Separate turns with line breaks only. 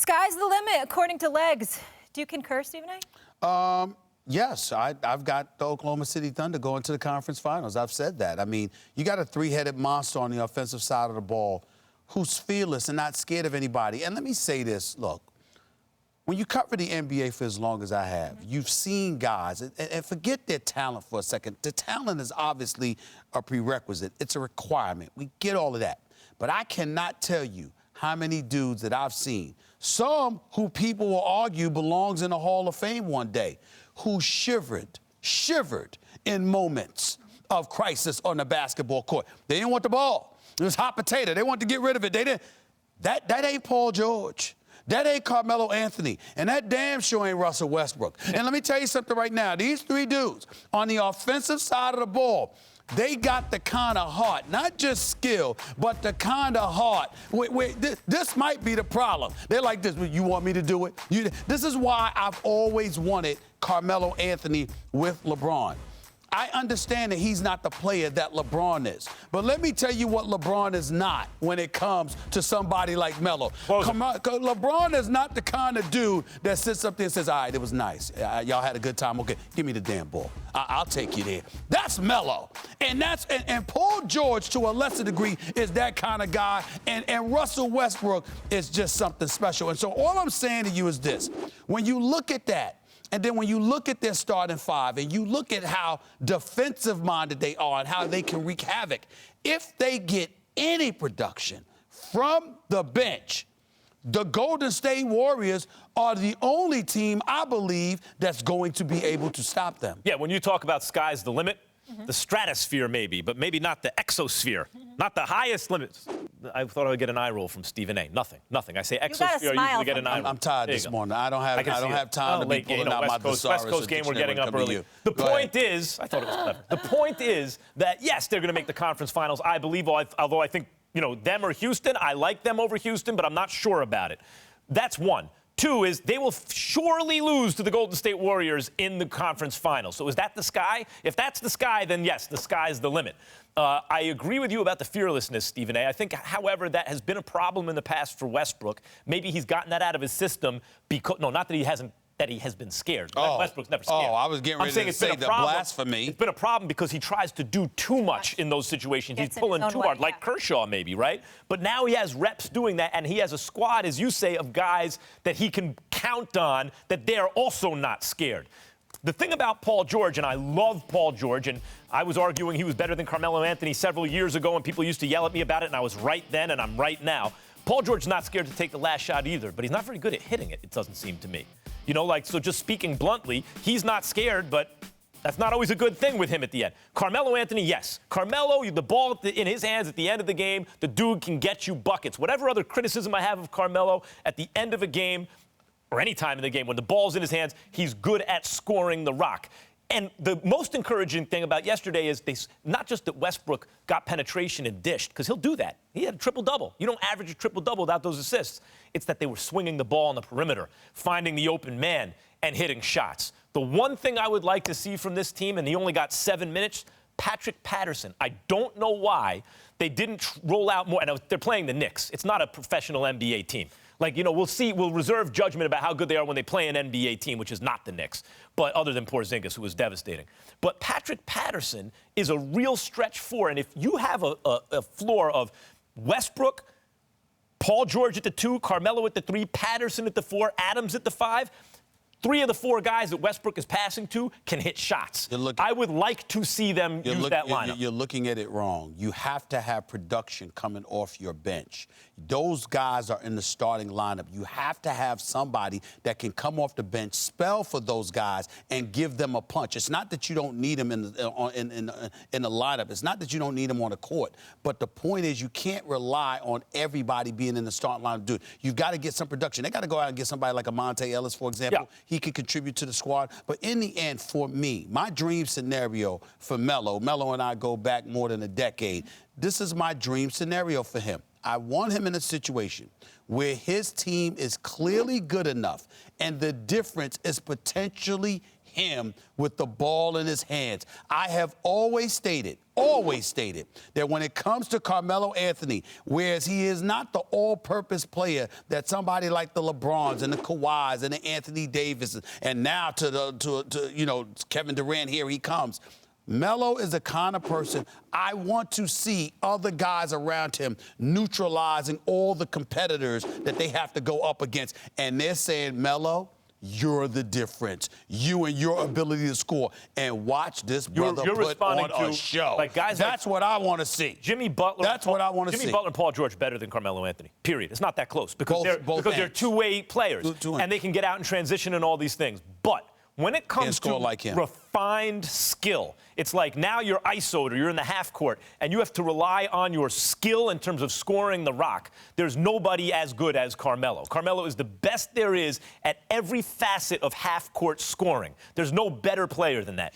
Sky's the limit, according to Legs. Do you concur, Stephen A?
Yes, I've got the Oklahoma City Thunder going to the conference finals. I've said that. I mean, you got a three-headed monster on the offensive side of the ball who's fearless and not scared of anybody. And let me say this, look, when you cover the NBA for as long as I have, you've seen guys, and forget their talent for a second. The talent is obviously a prerequisite. It's a requirement. We get all of that. But I cannot tell you how many dudes that I've seen, some who people will argue belongs in the Hall of Fame one day, who shivered in moments of crisis on the basketball court. They didn't want the ball. It was hot potato. They wanted to get rid of it. They didn't. That ain't Paul George. That ain't Carmelo Anthony. And that damn sure ain't Russell Westbrook. And let me tell you something right now. These three dudes on the offensive side of the ball, they got the kind of heart, not just skill, but the kind of heart. This might be the problem. They're like this, you want me to do it? This is why I've always wanted Carmelo Anthony with LeBron. I understand that he's not the player that LeBron is. But let me tell you what LeBron is not when it comes to somebody like Melo. LeBron is not the kind of dude that sits up there and says, all right, it was nice. Y'all had a good time. Okay, give me the damn ball. I'll take you there. That's Melo. And Paul George, to a lesser degree, is that kind of guy. And Russell Westbrook is just something special. And so all I'm saying to you is this. When you look at that, and then when you look at their starting five and you look at how defensive-minded they are and how they can wreak havoc, if they get any production from the bench, the Golden State Warriors are the only team, I believe, that's going to be able to stop them.
Yeah, when you talk about sky's the limit, the stratosphere maybe, but maybe not the exosphere, not the highest limits. I thought I would get an eye roll from Stephen A. Nothing. I say exosphere, I usually get an eye roll.
I'm tired this morning. I don't have time to be pulling out my thesaurus.
West Coast game, we're getting up early. The point is, I thought it was clever. The point is that, yes, they're going to make the conference finals. I believe, although I think, them or Houston, I like them over Houston, but I'm not sure about it. That's one. Two is they will surely lose to the Golden State Warriors in the conference finals. So is that the sky? If that's the sky, then yes, the sky's the limit. I agree with you about the fearlessness, Stephen A. I think, however, that has been a problem in the past for Westbrook. Maybe he's gotten that out of his system because, no, not that he hasn't, that he has been scared. Westbrook's never scared.
I was getting ready to say the blasphemy.
It's been a problem because he tries to do too much in those situations. He's pulling too hard, like Kershaw maybe, right? But now he has reps doing that, and he has a squad, as you say, of guys that he can count on that they're also not scared. The thing about Paul George, and I love Paul George, and I was arguing he was better than Carmelo Anthony several years ago, and people used to yell at me about it, and I was right then, and I'm right now. Paul George's not scared to take the last shot either, but he's not very good at hitting it, it doesn't seem to me. So just speaking bluntly, he's not scared, but that's not always a good thing with him at the end. Carmelo Anthony, yes. Carmelo, the ball in his hands at the end of the game, the dude can get you buckets. Whatever other criticism I have of Carmelo, at the end of a game, or any time in the game, when the ball's in his hands, he's good at scoring the rock. And the most encouraging thing about yesterday is not just that Westbrook got penetration and dished, because he'll do that. He had a triple-double. You don't average a triple-double without those assists. It's that they were swinging the ball on the perimeter, finding the open man, and hitting shots. The one thing I would like to see from this team, and he only got 7 minutes, Patrick Patterson. I don't know why they didn't roll out more. And they're playing the Knicks. It's not a professional NBA team. We'll reserve judgment about how good they are when they play an NBA team, which is not the Knicks, but other than Porzingis, who was devastating. But Patrick Patterson is a real stretch four, and if you have a floor of Westbrook, Paul George at the 2, Carmelo at the 3, Patterson at the 4, Adams at the 5, 3 of the 4 guys that Westbrook is passing to can hit shots. I would like to see them use that lineup.
You're looking at it wrong. You have to have production coming off your bench. Those guys are in the starting lineup. You have to have somebody that can come off the bench, spell for those guys, and give them a punch. It's not that you don't need them in the lineup. It's not that you don't need them on the court. But the point is you can't rely on everybody being in the starting lineup. Dude, you've got to get some production. They got to go out and get somebody like a Monte Ellis, for example. Yeah. He could contribute to the squad. But in the end, for me, my dream scenario for Melo and I go back more than a decade. This is my dream scenario for him. I want him in a situation where his team is clearly good enough and the difference is potentially him with the ball in his hands. I have always stated that when it comes to Carmelo Anthony, whereas he is not the all-purpose player that somebody like the LeBrons and the Kawhis and the Anthony Davis and now to Kevin Durant, here he comes. Melo is the kind of person I want to see other guys around him neutralizing all the competitors that they have to go up against. And they're saying, Melo, you're the difference. You and your ability to score. And watch this brother put on a show.
Like guys
That's what I want to see.
Jimmy Butler.
That's what I want to see.
Jimmy Butler and Paul George better than Carmelo Anthony. Period. It's not that close because
Both
they're two-way players and they can get out and transition and all these things. But when it comes to refined skill, it's like now you're ISO'd or you're in the half court and you have to rely on your skill in terms of scoring the rock. There's nobody as good as Carmelo. Carmelo is the best there is at every facet of half court scoring. There's no better player than that.